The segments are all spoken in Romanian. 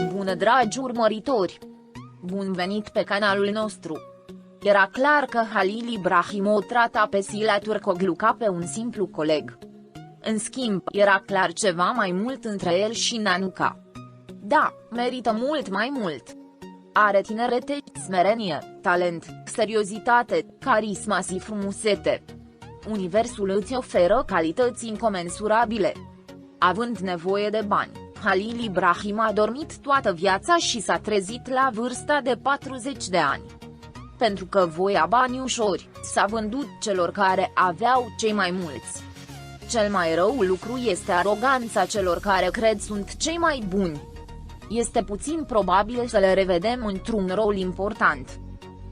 Bună dragi urmăritori! Bun venit pe canalul nostru! Era clar că Halil Ibrahim o trata pe Sila Turkoglu ca pe un simplu coleg. În schimb, era clar ceva mai mult între el și Nanuca. Da, merită mult mai mult. Are tinerete, smerenie, talent, seriozitate, carisma și frumusețe. Universul îți oferă calități incomensurabile. Având nevoie de bani, Halil Ibrahim a dormit toată viața și s-a trezit la vârsta de 40 de ani. Pentru că voia bani ușori, s-a vândut celor care aveau cei mai mulți. Cel mai rău lucru este aroganța celor care cred sunt cei mai buni. Este puțin probabil să le revedem într-un rol important.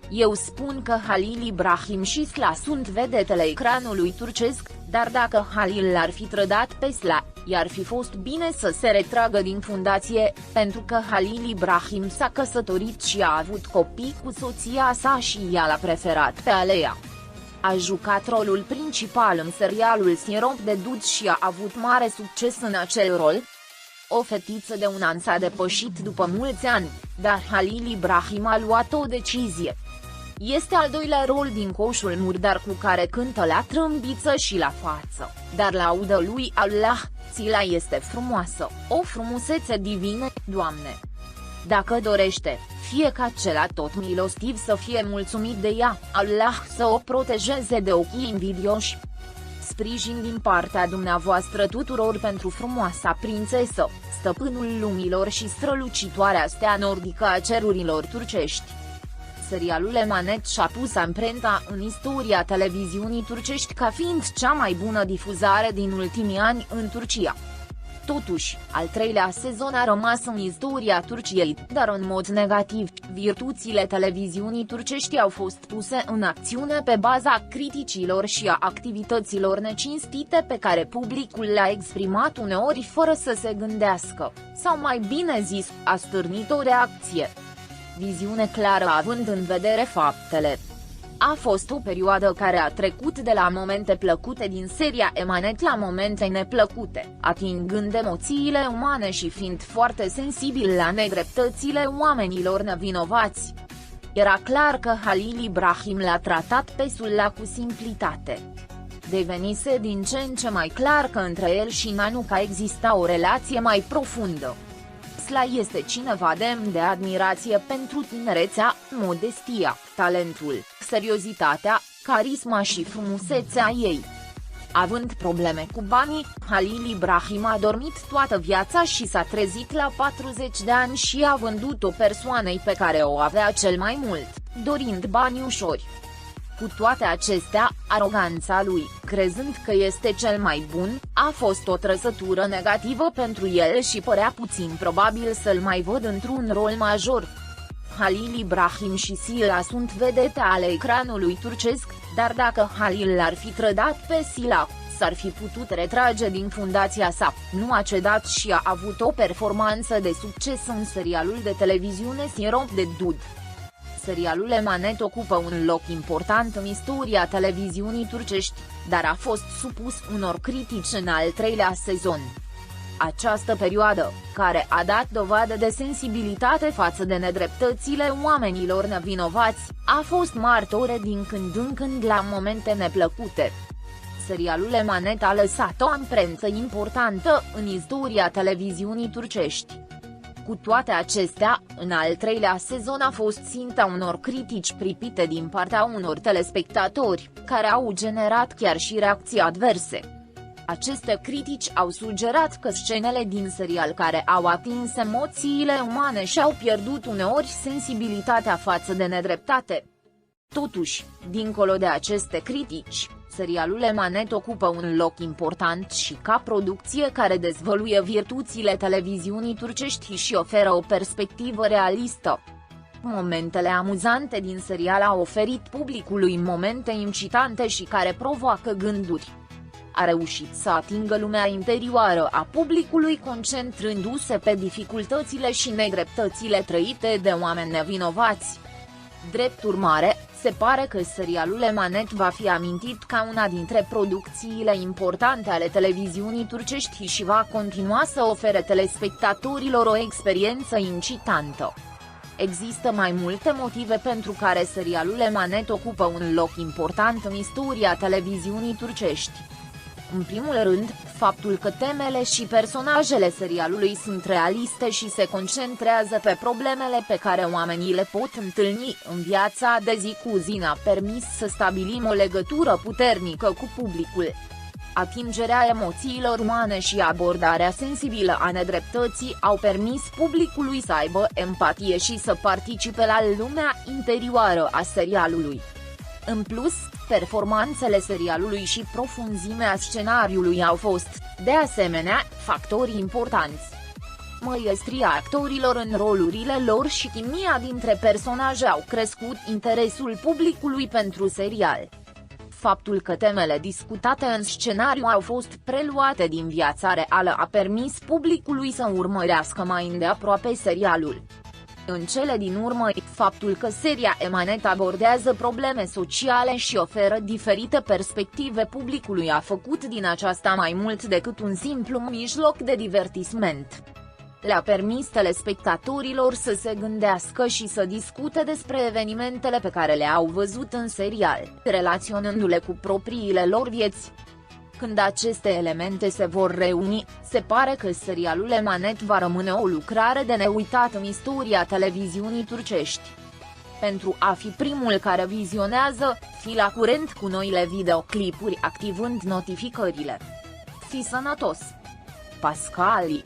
Eu spun că Halil Ibrahim și Sla sunt vedetele ecranului turcesc, dar dacă Halil l-ar fi trădat pe Sla, i-ar fi fost bine să se retragă din fundație, pentru că Halil Ibrahim s-a căsătorit și a avut copii cu soția sa și ea l-a preferat pe Aleia. A jucat rolul principal în serialul Sirop de Dud și a avut mare succes în acel rol. O fetiță de 1 an s-a depășit după mulți ani, dar Halil Ibrahim a luat o decizie. Este al doilea rol din Coșul Murdar cu care cântă la trâmbiță și la față, dar laudă lui Allah, Sila este frumoasă, o frumusețe divină, Doamne. Dacă dorește, fie ca cel tot milostiv să fie mulțumit de ea, Allah să o protejeze de ochii invidioși. Sprijin din partea dumneavoastră tuturor pentru frumoasa prințesă, stăpânul lumilor și strălucitoarea stea nordică a cerurilor turcești. Serialul Emanet și-a pus amprenta în istoria televiziunii turcești ca fiind cea mai bună difuzare din ultimii ani în Turcia. Totuși, al 3-lea sezon a rămas în istoria Turciei, dar în mod negativ, virtuțile televiziunii turcești au fost puse în acțiune pe baza criticilor și a activităților necinstite pe care publicul le-a exprimat uneori fără să se gândească, sau mai bine zis, a stârnit o reacție. Viziune clară având în vedere faptele. A fost o perioadă care a trecut de la momente plăcute din seria Emanet la momente neplăcute, atingând emoțiile umane și fiind foarte sensibil la nedreptățile oamenilor nevinovați. Era clar că Halil Ibrahim l-a tratat pe Sula cu simplitate. Devenise din ce în ce mai clar că între el și Nanuca exista o relație mai profundă. Sla este cineva demn de admirație pentru tinerețea, modestia, talentul, seriozitatea, carisma și frumusețea ei. Având probleme cu banii, Halil Ibrahim a dormit toată viața și s-a trezit la 40 de ani și a vândut-o persoanei pe care o avea cel mai mult, dorind bani ușori. Cu toate acestea, aroganța lui, crezând că este cel mai bun, a fost o trăsătură negativă pentru el și părea puțin probabil să-l mai văd într-un rol major. Halil Ibrahim și Sila sunt vedete ale ecranului turcesc, dar dacă Halil l-ar fi trădat pe Sila, s-ar fi putut retrage din fundația sa, nu a cedat și a avut o performanță de succes în serialul de televiziune Sirop de Dud. Serialul Emanet ocupă un loc important în istoria televiziunii turcești, dar a fost supus unor critici în al 3-lea sezon. Această perioadă, care a dat dovadă de sensibilitate față de nedreptățile oamenilor nevinovați, a fost martore din când în când la momente neplăcute. Serialul Emanet a lăsat o amprentă importantă în istoria televiziunii turcești. Cu toate acestea, în al 3-lea sezon a fost ținta unor critici pripite din partea unor telespectatori, care au generat chiar și reacții adverse. Aceste critici au sugerat că scenele din serial care au atins emoțiile umane și-au pierdut uneori sensibilitatea față de nedreptate. Totuși, dincolo de aceste critici, serialul Emanet ocupă un loc important și ca producție care dezvăluie virtuțile televiziunii turcești și oferă o perspectivă realistă. Momentele amuzante din serial au oferit publicului momente incitante și care provoacă gânduri. A reușit să atingă lumea interioară a publicului concentrându-se pe dificultățile și nedreptățile trăite de oameni nevinovați. Drept urmare, Se pare că serialul Emanet va fi amintit ca una dintre producțiile importante ale televiziunii turcești și va continua să ofere telespectatorilor o experiență incitantă. Există mai multe motive pentru care serialul Emanet ocupă un loc important în istoria televiziunii turcești. În primul rând, faptul că temele și personajele serialului sunt realiste și se concentrează pe problemele pe care oamenii le pot întâlni în viața de zi cu zi a permis să stabilim o legătură puternică cu publicul. Atingerea emoțiilor umane și abordarea sensibilă a nedreptății au permis publicului să aibă empatie și să participe la lumea interioară a serialului. În plus, performanțele serialului și profunzimea scenariului au fost, de asemenea, factori importanți. Măiestria actorilor în rolurile lor și chimia dintre personaje au crescut interesul publicului pentru serial. Faptul că temele discutate în scenariu au fost preluate din viața reală a permis publicului să urmărească mai îndeaproape serialul. În cele din urmă, faptul că seria Emanet abordează probleme sociale și oferă diferite perspective publicului a făcut din aceasta mai mult decât un simplu mijloc de divertisment. Le-a permis telespectatorilor să se gândească și să discute despre evenimentele pe care le-au văzut în serial, relaționându-le cu propriile lor vieți. Când aceste elemente se vor reuni, se pare că serialul Emanet va rămâne o lucrare de neuitat în istoria televiziunii turcești. Pentru a fi primul care vizionează, fii la curent cu noile videoclipuri activând notificările. Fii sănătos! Pascali